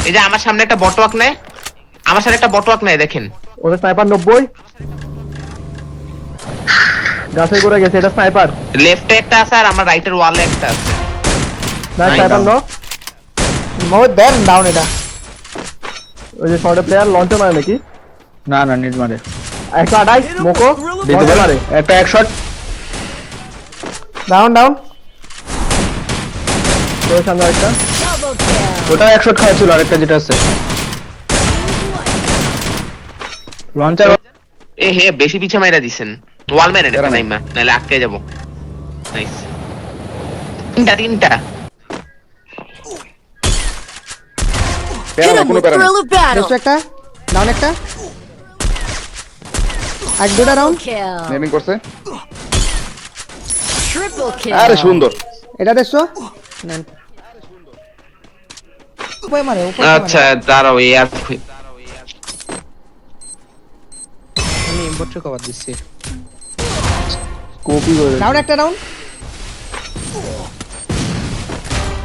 এই যে আমার সামনে একটা বটওয়াক নেয়, আমার সামনে একটা বটওয়াক নেয় দেখেন। ওটা স্নাইপার 90 গাছে করে গেছে, এটা স্নাইপার। লেফটে একটা আছে আর আমার রাইটের ওয়ালে একটা আছে। না sniper no more then down এটা। ওই যে শর্টে প্লেয়ার লঞ্চে মারে নাকি? না না নেট মারে। একটা আড়াই মোকো লঞ্চে মারে একটা এক শট ডাউন ডাউন। তোর সামনে একটা ওটা এক শট খাওয়াছিল, আরেকটা যেটা আছে লঞ্চার। এ হে বেশি পিছে মাইরা দিছেন, ওয়াল মেরে একটা নাইমা নাহলে আটকে যাব। নাইস, তিনটা কোনো প্যারা নেই। দেখছো একটা ডাউন, একটা এক দুটা ডাউন। নেমিং করছে। আরে আরে সুন্দর। এটা দেখছো নেন উপরে মারে, উপরে আচ্ছা দাঁড়াও এয়ার আমি ইম্পোর্টার কভার দিচ্ছি। কপি করে ডাউন, একটা ডাউন।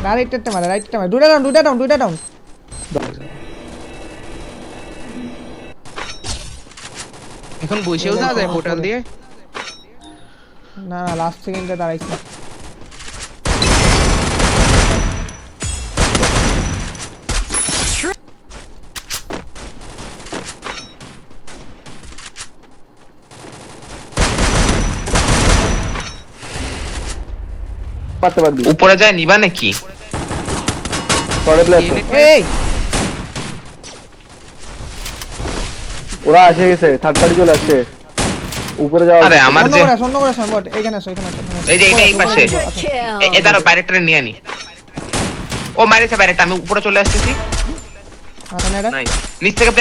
রাইটটা মারে, রাইটটা মারে, দুটা ডাউন, দুটা ডাউন, দুটা ডাউন। এখন বসেও যাওয়া যায় পোর্টাল দিয়ে। না না লাস্ট সেকেন্ডে দাঁড়াইছে। পারতে পারবি। উপরে যায় নিবা নাকি? শর্টে প্লেয়ার এই ওরা এসে গেছে, থার্ড পার্টি চলে আসছে উপরে যাওয়া। আরে আমার যে অন্য করে সম্ভব এখানে আসো, এখানে আসো। এই যে এই পাশে এ দাঁড়াও, বাইরেটা নিয়ে আনি। ও মারিছে বাইরেটা, আমি উপরে চলে আসতেছি। আরে না নাইস, নিচ থেকে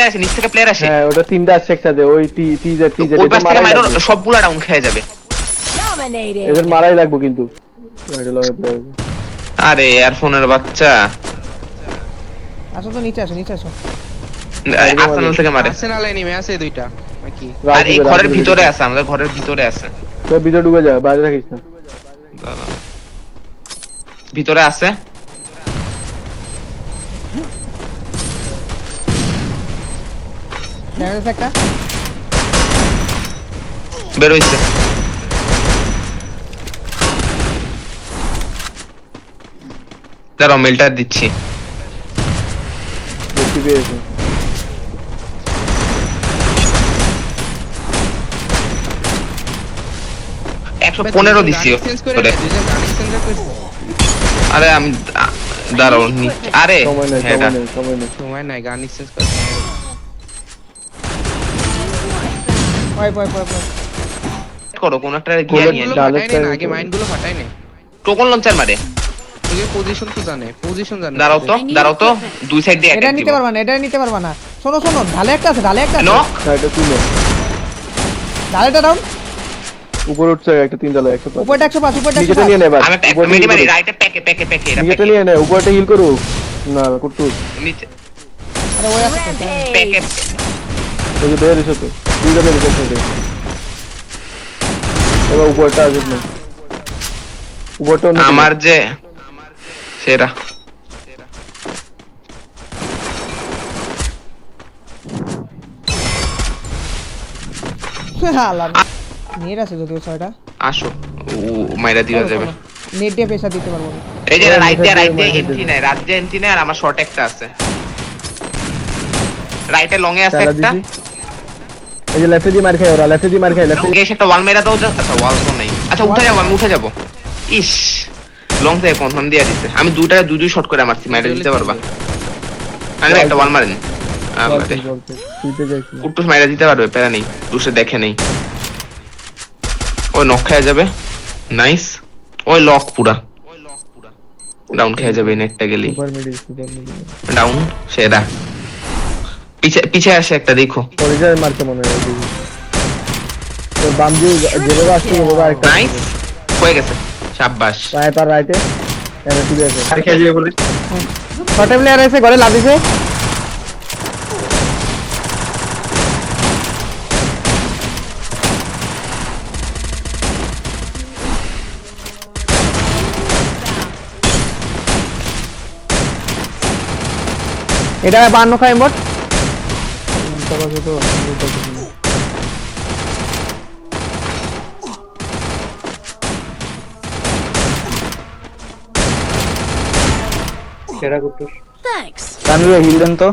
প্লেয়ার আসে। হ্যাঁ ওটা তিনটা আসছে একসাথে, ওই টিজে ওই পাশ থেকে মাইরো, সবগুলা ডাউন খেয়ে যাবে। এদের মারাই লাগবে কিন্তু। আরে ইয়ারফোনের বাচ্চা আসো তো, নিচে আসো, নিচে আসো। আর্সেনাল থেকে মারে। আর্সেনাল এনিমি আছে দুইটা নাকি? আর এই ঘরের ভিতরে আছে, আমাদের ঘরের ভিতরে আছে। তোর ভিতরে ঢুকে যা, বাইরে থাকিস না। ভিতরে আছে। ড্যামেজ একটা বের হইছে। দাঁড়াও মেলটা দিচ্ছি। দেখতে পেয়েছে। একশো 15 দিচ্ছি চেঞ্জ করে ওরে। দুইজন গান চেঞ্জ করে। আরে আমি দাঁড়াও আরে সময় নেই, হ্যাঁ, সময় নেই, সময় নেই। সময় নাই, গান চেঞ্জ করে। পয় পয় পয় পয়। করো কোন একটা গিয়ে নিয়ে মাইন্ডগুলো ডালের ফাটাই না, টাইম আগে করে। মাইন্ডগুলো ফাটাই না। টোকন লঞ্চার মারে। ওই পজিশন তো জানে, পজিশন জানে। দাঁড়াও তো দুই সাইড দিয়ে এটা অ্যাটাক নিতে দিব। পারবা না, এটা নিতে পারবা না। শোনো শোনো, ঢালে একটা আছে, ঢালে একটা আছে। নক হ্যাঁ এটা তুলে ঢালেটা ডাউন। উপরে উঠছে একটা তিনতলা 105। উপরটা 105, উপরটা নিচেটা 105। নিয়ে নে এবার। আমি একটা উপরে মেডি নিয়ে মারি নে। রাইটে প্যাকে এটা নিচেটা প্যাকে নিয়ে নে, উপরটা হিল করু। না কুট্টু নিচে আরে ওই আছে তো। প্যাকে। ওই যে বের এসে তো দুইটা বের এসে। এবার উপরটা আসবে না, উপরটা অন্য আমার যে সেরা আল্লাহ নেট আছে যদিও ছয়টা। আসো মাইরা দিবা যাবে। নেট দিয়ে পেশা দিতে পারবো না। এই যে রাইট দিয়ে এন্ট্রি নেয় আর আমার শর্ট একটা আছে। রাইটে লং এ আছে চালা একটা। দিছি। এই যে লেফটে দিয়ে মার খায় ওরা, লেফটে দিয়ে মার খায়, লেফটে। গেছে একটা ওয়াল মেরা দাও। আচ্ছা ওয়াল তো নেই। আচ্ছা উঠে যাবো, আমি উঠে যাবো। ইস লং থেকে কনফার্ম দিয়ে দিছে। আমি দুই শট করে মারছি, মাইরা দিতে পারবা? আমি একটা ওয়াল মারেন। আমারে তুইতে যাইছি। কুট্টুস মাইরা দিতে পারবে, প্যারা নেই। টুসে দেখে নেই, ওই নক খেয়ে যাবে। নাইস, ওই লক পুরা ডাউন খেয়ে যাবে। নেটটা গেলি সুপার মিডি, সুপার মিডি। ডাউন। সেরা পিছে আসে একটা, দেখো। পরিচয় মারতে মনে হয়। তোর বাম দিয়ে যেভাবে আসছে ওভাবে আরেকটা। নাইস হয়ে গেছে, শাবাশ। স্নাইপার রাইটে এনে তুলে আছে। আর খেয়ে যাবে বলে ছয়টা প্লেয়ার আছে, ঘরে লাভ দিছে। এটা 52 খাই মোট সেরা কুট্টুস Thanks. তানভীর হিল দেন তো